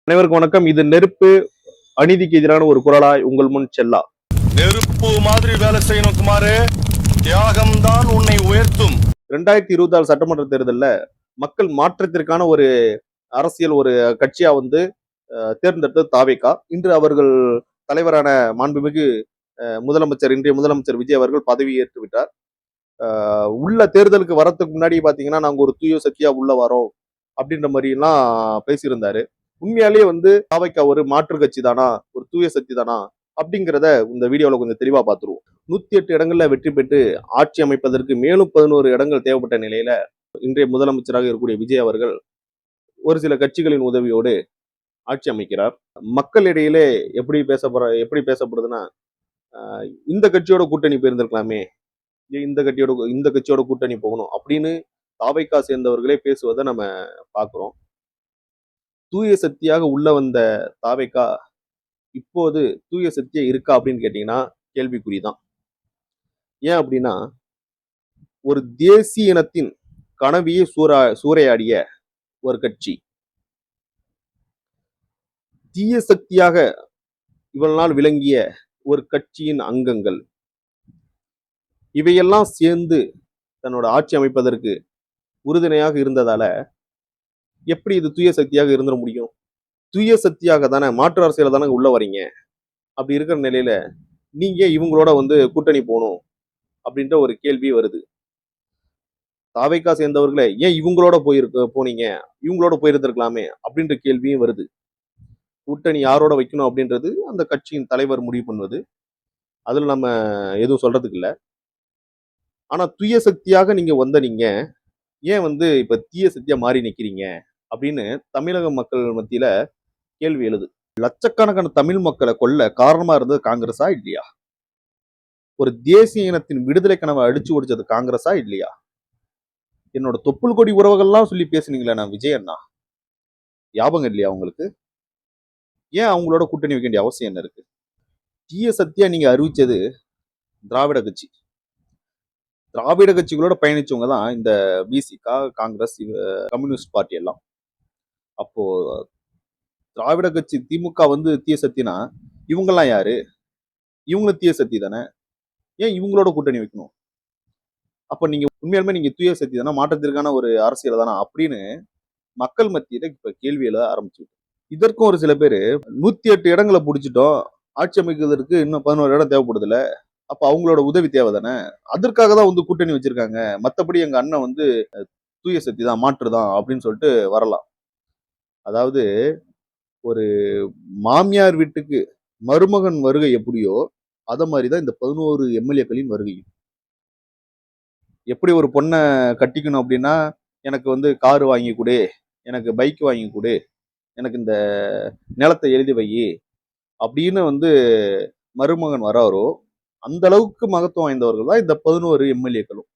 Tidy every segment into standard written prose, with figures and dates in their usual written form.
அனைவருக்கும் வணக்கம். இது நெருப்பு அநீதிக்கு எதிரான ஒரு குரலாய் உங்கள் முன் செல்லா. நெருப்பு மாதிரி வேலை செய்யணும் குமாரே, தியாகம் தான் உன்னை உயர்த்தும். 2024 சட்டமன்ற தேர்தலில் மக்கள் மாற்றத்திற்கான ஒரு அரசியல் ஒரு கட்சியா தேர்ந்தெடுத்தது தாவேகா. இன்று அவர்கள் தலைவரான மாண்புமிகு இன்றைய முதலமைச்சர் விஜய் அவர்கள் பதவியேற்று விட்டார். உள்ள தேர்தலுக்கு வரத்துக்கு முன்னாடி பாத்தீங்கன்னா நாங்க ஒரு தூய சக்தியா உள்ள வரோம் அப்படின்ற மாதிரி எல்லாம் பேசியிருந்தாரு. உண்மையாலேயே தாவேகா ஒரு மாற்று கட்சி தானா, ஒரு தூய சக்தி தானா அப்படிங்கிறத இந்த வீடியோல கொஞ்சம் தெளிவா பார்த்துருவோம். 108 இடங்கள்ல வெற்றி பெற்று ஆட்சி அமைப்பதற்கு மேலும் 11 இடங்கள் தேவைப்பட்ட நிலையில இன்றைய முதலமைச்சராக இருக்கக்கூடிய விஜய் அவர்கள் ஒரு சில கட்சிகளின் உதவியோடு ஆட்சி அமைக்கிறார். மக்களிடையிலே எப்படி பேசப்படுதுன்னா, இந்த கட்சியோட கூட்டணி போயிருந்திருக்கலாமே, இந்த கட்சியோட கூட்டணி போகணும் அப்படின்னு தாவேகா சேர்ந்தவர்களே பேசுவதை நம்ம பார்க்கிறோம். தூய சக்தியாக உள்ள வந்த தாவேகா இப்போது தூய சக்தியா இருக்கா அப்படின்னு கேட்டீங்கன்னா கேள்விக்குறிதான். ஏன் அப்படின்னா, ஒரு தேசிய இனத்தின் கனவையே சூறையாடிய ஒரு கட்சி, தீய சக்தியாக இவ்வளவு நாள் விளங்கிய ஒரு கட்சியின் அங்கங்கள், இவையெல்லாம் சேர்ந்து தன்னோட ஆட்சி அமைப்பதற்கு உறுதுணையாக இருந்ததால எப்படி இது தூய சக்தியாக இருந்துட முடியும்? தூய சக்தியாக தானே, மாற்று அரசியல தானே உள்ள வரீங்க. அப்படி இருக்கிற நிலையில நீங்க இவங்களோட கூட்டணி போகணும் அப்படின்ற ஒரு கேள்வி வருது. தாவேகா சேர்ந்தவர்களே ஏன் இவங்களோட போனீங்க, இவங்களோட போயிருந்திருக்கலாமே அப்படின்ற கேள்வியும் வருது. கூட்டணி யாரோட வைக்கணும் அப்படின்றது அந்த கட்சியின் தலைவர் முடிவு பண்ணுவது. அதுல நம்ம எதுவும் சொல்றதுக்கு இல்லை. ஆனா தூய சக்தியாக நீங்க ஏன் இப்ப தீய சக்தியா மாறி நிக்கிறீங்க அப்படின்னு தமிழக மக்கள் மத்தியில கேள்வி எழுது. லட்சக்கணக்கான தமிழ் மக்களை கொல்ல காரணமா இருந்தது காங்கிரஸா இல்லையா? ஒரு தேசிய இனத்தின் விடுதலை கனவை அடிச்சு ஓடிச்சது காங்கிரஸா இல்லையா? என்னோட தொப்புள் கொடி உறவுகள்லாம் சொல்லி பேசுனீங்களே நான் விஜய் அண்ணா, ஞாபகம் இல்லையா உங்களுக்கு? ஏன் அவங்களோட கூட்டணி வைக்க வேண்டிய அவசியம் என்ன இருக்கு? தீய சக்தியா நீங்க அறிவிச்சது திராவிட கட்சி. திராவிட கட்சிகளோட பயணிச்சவங்க தான் இந்த பிசிகா, காங்கிரஸ், கம்யூனிஸ்ட் பார்ட்டி எல்லாம். அப்போ திராவிட கட்சி திமுக தீய சக்தினா இவங்கெல்லாம் யாரு? இவங்களும் தீய சக்தி தானே. ஏன் இவங்களோட கூட்டணி வைக்கணும்? அப்ப நீங்க உண்மையாலுமே நீங்க தூய சக்தி தானே, மாற்றத்திற்கான ஒரு அரசியல் தானே அப்படின்னு மக்கள் மத்தியில இப்ப கேள்வி எழ ஆரம்பிச்சு. இதற்கும் ஒரு சில பேரு 108 இடங்களை பிடிச்சிட்டோம், ஆட்சி அமைக்கிறதுக்கு இன்னும் 11 இடம் தேவைப்படுதுல, அப்ப அவங்களோட உதவி தேவை தானே, அதற்காக தான் கூட்டணி வச்சிருக்காங்க, மத்தபடி எங்க அண்ணன் தூய சக்தி தான், மாற்றுதான் அப்படின்னு சொல்லிட்டு வரலாம். அதாவது ஒரு மாமியார் வீட்டுக்கு மருமகன் வருகை எப்படியோ அத மாதிரிதான் இந்த 11 எம்எல்ஏக்களின் வருகையும். எப்படி ஒரு பொண்ணை கட்டிக்கணும் அப்படின்னா, எனக்கு காரு வாங்கி கொடு, எனக்கு பைக் வாங்கி கொடு, எனக்கு இந்த நிலத்தை எழுதி வை அப்படின்னு மருமகன் வராரோ, அந்த அளவுக்கு மகத்துவம் வாய்ந்தவர்கள் தான் இந்த 11 எம்எல்ஏக்களும்.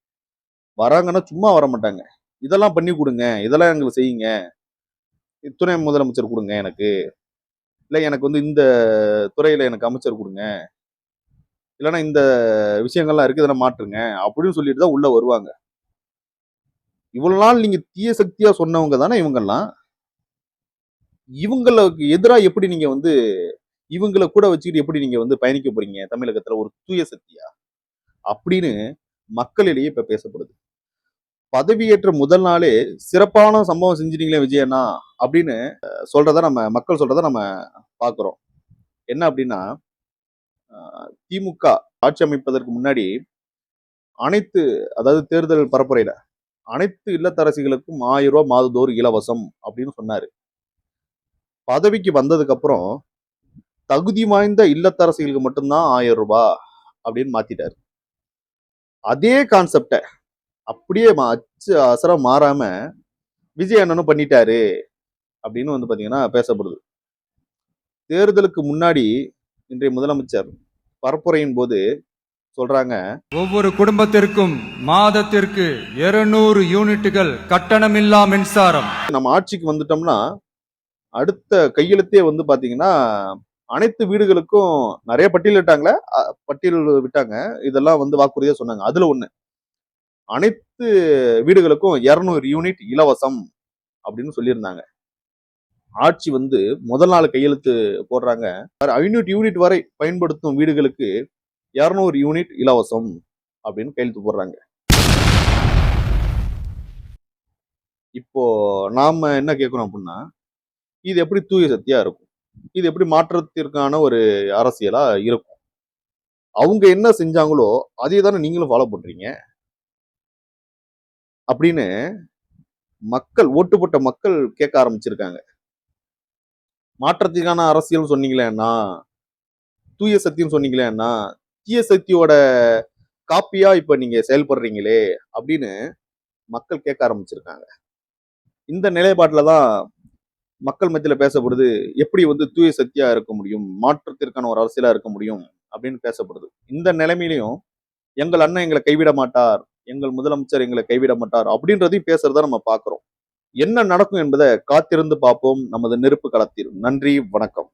வராங்கன்னா சும்மா வர மாட்டாங்க. இதெல்லாம் பண்ணி கொடுங்க, இதெல்லாம் எங்களுக்கு செய்யுங்க, துணை முதலமைச்சர் கொடுங்க எனக்கு, இல்லை எனக்கு இந்த துறையில எனக்கு அமைச்சர் கொடுங்க, இல்லைன்னா இந்த விஷயங்கள்லாம் இருக்கு இதெல்லாம் மாற்றுங்க அப்படின்னு சொல்லிட்டு தான் உள்ள வருவாங்க. இவ்வளவு நாள் நீங்க தீய சக்தியா சொன்னவங்க தானே இவங்கெல்லாம். இவங்களுக்கு எதிராக எப்படி நீங்க இவங்களை கூட வச்சுக்கிட்டு எப்படி நீங்க பயணிக்க போறீங்க தமிழகத்துல ஒரு தூய சக்தியா அப்படின்னு மக்களிடையே இப்ப பேசப்படுது. பதவியேற்ற முதல் நாளே சிறப்பான சம்பவம் செஞ்சிட்டீங்களே விஜயண்ணா அப்படின்னு மக்கள் சொல்றத நம்ம பாக்குறோம். என்ன அப்படின்னா, திமுக ஆட்சி அமைப்பதற்கு முன்னாடி அதாவது தேர்தல் பரப்புரையில அனைத்து இல்லத்தரசிகளுக்கும் 1000 ரூபாய் மாதந்தோறும் இலவசம் அப்படின்னு சொன்னாரு. பதவிக்கு வந்ததுக்கு அப்புறம் தகுதி வாய்ந்த இல்லத்தரசிகளுக்கு மட்டும்தான் 1000 ரூபாய் அப்படின்னு மாத்திட்டாரு. அதே கான்செப்ட அப்படியே அசரம் மாறாம விஜய் அண்ணனும் பண்ணிட்டாரு அப்படின்னு பாத்தீங்கன்னா பேசப்படுது. தேர்தலுக்கு முன்னாடி இன்றைய முதலமைச்சர் பரப்புரையின் போது சொல்றாங்க, ஒவ்வொரு குடும்பத்திற்கும் மாதத்திற்கு 200 யூனிட்டுகள் கட்டணமில்லா மின்சாரம். நம்ம ஆட்சிக்கு வந்துட்டோம்னா அடுத்த கையெழுத்தே பாத்தீங்கன்னா அனைத்து வீடுகளுக்கும் நிறைய பட்டியல் விட்டாங்க. இதெல்லாம் வாக்குறுதியா சொன்னாங்க. அதுல ஒண்ணு, அனைத்து வீடுகளுக்கும் 200 யூனிட் இலவசம் அப்படின்னு சொல்லியிருந்தாங்க. ஆட்சி வந்து முதல் நாள் கையெழுத்து போடுறாங்க. 500 யூனிட் வரை பயன்படுத்தும் வீடுகளுக்கு 200 யூனிட் இலவசம் அப்படின்னு கையெழுத்து போடுறாங்க. இப்போ நாம என்ன கேட்கிறோம் அப்படின்னா, இது எப்படி தூய சக்தியா இருக்கும்? இது எப்படி மாற்றத்திற்கான ஒரு அரசியலா இருக்கும்? அவங்க என்ன செஞ்சாங்களோ அதே தானே நீங்களும் ஃபாலோ பண்றீங்க அப்படின்னு மக்கள், ஓட்டு போட்ட மக்கள் கேட்க ஆரம்பிச்சிருக்காங்க. மாற்றத்துக்கான அரசியல் சொன்னீங்களேன்னா, தூய சக்தின்னு சொன்னீங்களேன்னா, தீய சக்தியோட காப்பியா இப்ப நீங்க செயல்படுறீங்களே அப்படின்னு மக்கள் கேட்க ஆரம்பிச்சிருக்காங்க. இந்த நிலைப்பாட்டுல தான் மக்கள் மத்தியில பேசப்படுது. எப்படி வந்து தூய சக்தியா இருக்க முடியும்? மாற்றத்திற்கான ஒரு அரசியலா இருக்க முடியும் அப்படின்னு பேசப்படுது. இந்த நிலைமையிலையும் எங்கள் அண்ணன் எங்களை கைவிட மாட்டார், எங்கள் முதலமைச்சர் எங்களை கைவிட மாட்டார் அப்படின்றதையும் பேசுறத நம்ம பார்க்கிறோம். என்ன நடக்கும் என்பதை காத்திருந்து பார்ப்போம் நமது நெருப்பு களத்தில். நன்றி, வணக்கம்.